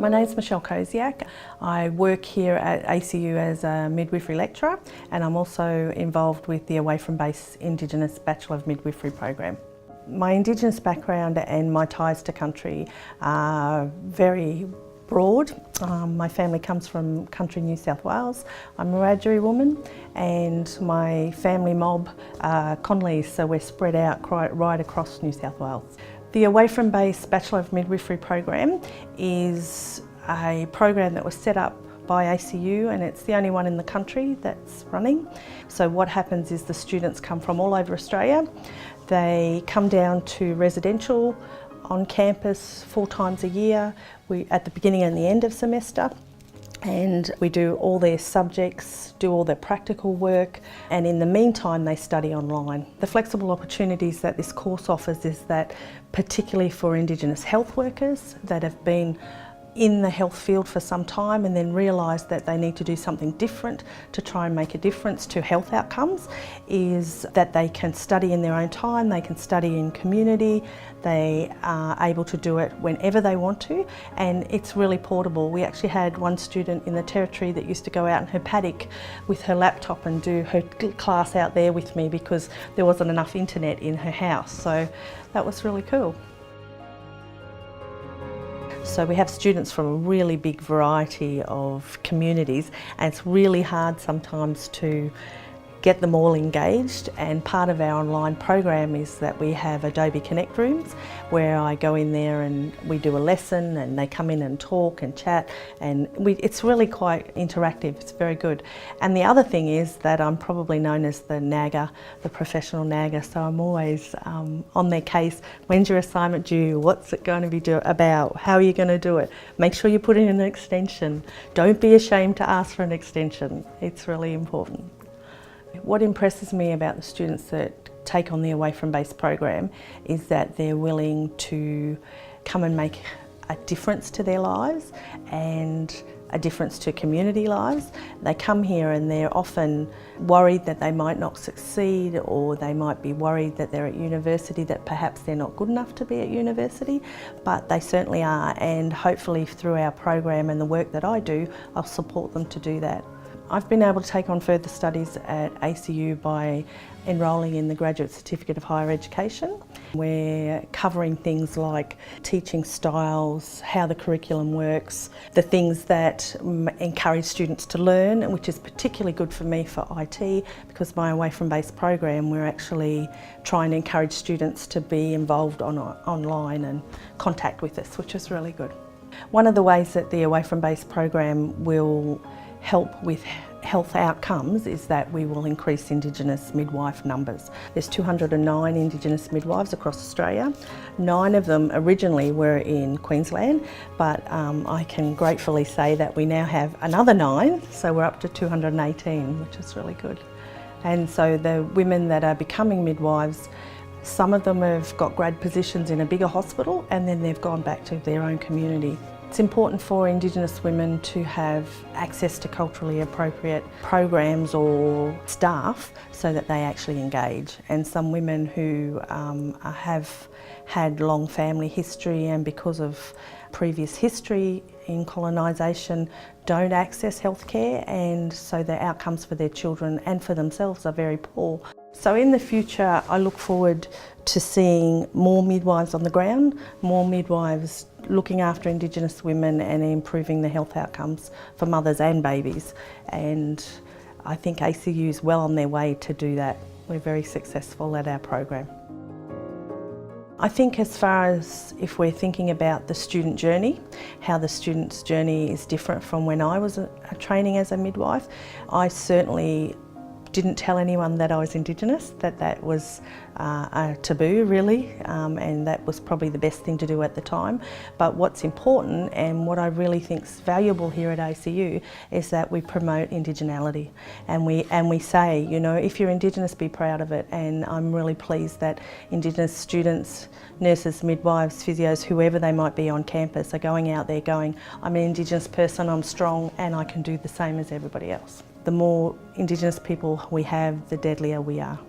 My name's Michelle Koziak. I work here at ACU as a midwifery lecturer, and I'm also involved with the Away From Base Indigenous Bachelor of Midwifery program. My Indigenous background and my ties to country are very broad. My family comes from country New South Wales. I'm a Wiradjuri woman, and my family mob are Conleys, so we're spread out right across New South Wales. The Away From Base Bachelor of Midwifery program is a program that was set up by ACU, and it's the only one in the country that's running. So what happens is the students come from all over Australia. They come down to residential on campus 4 times a year, at the beginning and the end of semester. And we do all their subjects, do all their practical work, and in the meantime they study online. The flexible opportunities that this course offers is that particularly for Indigenous health workers that have been in the health field for some time and then realise that they need to do something different to try and make a difference to health outcomes, is that they can study in their own time, they can study in community, they are able to do it whenever they want to, and it's really portable. We actually had one student in the Territory that used to go out in her paddock with her laptop and do her class out there with me because there wasn't enough internet in her house, so that was really cool. So we have students from a really big variety of communities, and it's really hard sometimes to get them all engaged, and part of our online program is that we have Adobe Connect rooms where I go in there and we do a lesson and they come in and talk and chat, and it's really quite interactive. It's very good. And the other thing is that I'm probably known as the nagger, the professional nagger, so I'm always on their case. When's your assignment due? What's it going to be about? How are you going to do it? Make sure you put in an extension. Don't be ashamed to ask for an extension. It's really important. What impresses me about the students that take on the Away From Base program is that they're willing to come and make a difference to their lives and a difference to community lives. They come here and they're often worried that they might not succeed, or they might be worried that they're at university, that perhaps they're not good enough to be at university, but they certainly are, and hopefully through our program and the work that I do, I'll support them to do that. I've been able to take on further studies at ACU by enrolling in the Graduate Certificate of Higher Education. We're covering things like teaching styles, how the curriculum works, the things that encourage students to learn, which is particularly good for me for IT, because my Away From Base program, we're actually trying to encourage students to be involved online and contact with us, which is really good. One of the ways that the Away From Base program will help with health outcomes is that we will increase Indigenous midwife numbers. There's 209 Indigenous midwives across Australia. 9 of them originally were in Queensland, but I can gratefully say that we now have another 9, so we're up to 218, which is really good. And so the women that are becoming midwives, some of them have got grad positions in a bigger hospital, and then they've gone back to their own community. It's important for Indigenous women to have access to culturally appropriate programs or staff so that they actually engage. And some women who have had long family history and because of previous history in colonisation don't access healthcare, and so the outcomes for their children and for themselves are very poor. So in the future I look forward to seeing more midwives on the ground, more midwives looking after Indigenous women and improving the health outcomes for mothers and babies. And I think ACU is well on their way to do that. We're very successful at our program. I think as far as if we're thinking about the student journey, how the student's journey is different from when I was training as a midwife, I certainly didn't tell anyone that I was Indigenous, that was a taboo really, and that was probably the best thing to do at the time. But what's important and what I really think is valuable here at ACU is that we promote Indigenality, and we say, you know, if you're Indigenous, be proud of it. And I'm really pleased that Indigenous students, nurses, midwives, physios, whoever they might be on campus, are going out there going, I'm an Indigenous person, I'm strong, and I can do the same as everybody else. The more Indigenous people we have, the deadlier we are.